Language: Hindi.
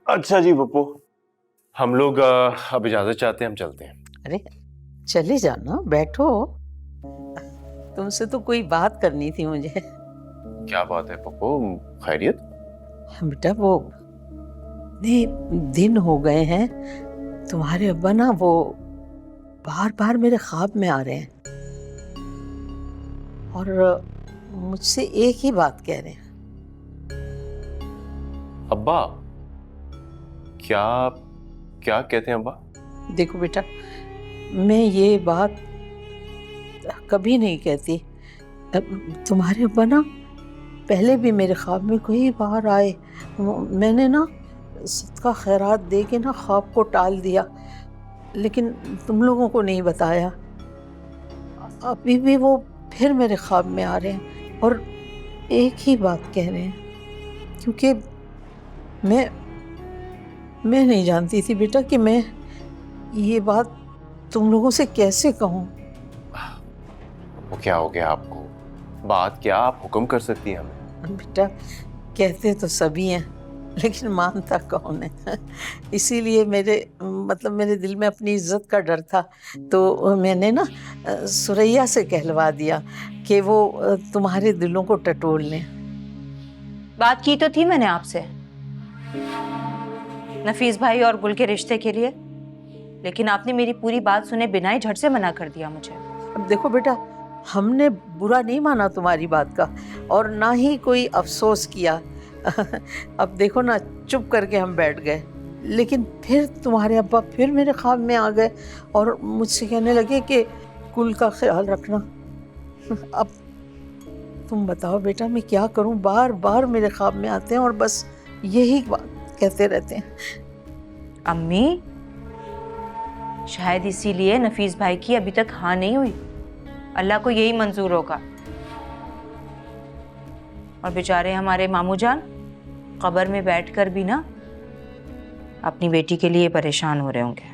अच्छा जी पप्पू, हम लोग अब इजाजत चाहते हैं, हम चलते हैं। अरे चले जाना, बैठो। तुमसे तो कोई बात करनी थी मुझे। क्या बात है पप्पू, खैरियत? बेटा वो इतने दिन हो गए हैं, तुम्हारे अब्बा ना वो बार बार मेरे ख्वाब में आ रहे हैं और मुझसे एक ही बात कह रहे हैं। अब्बा? क्या क्या कहते हैं अब्बा? देखो बेटा, मैं ये बात कभी नहीं कहती। तुम्हारे अब्बा ना पहले भी मेरे ख्वाब में कई बार आए। मैंने ना सदका खैरात दे के ना ख्वाब को टाल दिया, लेकिन तुम लोगों को नहीं बताया। अभी भी वो फिर मेरे ख्वाब में आ रहे हैं और एक ही बात कह रहे हैं, क्योंकि मैं मैं नहीं जानती थी बेटा कि मैं ये बात तुम लोगों से कैसे कहूँ। वो क्या हो गया आपको? बात क्या, आप हुक्म कर सकती हैं हमें। बेटा कहते तो सभी हैं, लेकिन मानता कौन है। इसीलिए मेरे दिल में अपनी इज्जत का डर था, तो मैंने ना सुरैया से कहलवा दिया कि वो तुम्हारे दिलों को टटोल लें। बात की तो थी मैंने आपसे नफीस भाई और गुल के रिश्ते के लिए, लेकिन आपने मेरी पूरी बात सुने बिना ही झट से मना कर दिया मुझे। अब देखो बेटा, हमने बुरा नहीं माना तुम्हारी बात का और ना ही कोई अफसोस किया। अब देखो ना, चुप करके हम बैठ गए, लेकिन फिर तुम्हारे अब्बा फिर मेरे ख्वाब में आ गए और मुझसे कहने लगे कि कुल का ख्याल रखना। अब तुम बताओ बेटा, मैं क्या करूं? बार बार मेरे ख्वाब में आते हैं और बस यही बात कहते रहते हैं। अम्मी, शायद इसीलिए नफीस भाई की अभी तक हाँ नहीं हुई। अल्लाह को यही मंजूर होगा। और बेचारे हमारे मामू जान कब्र में बैठकर भी ना अपनी बेटी के लिए परेशान हो रहे होंगे।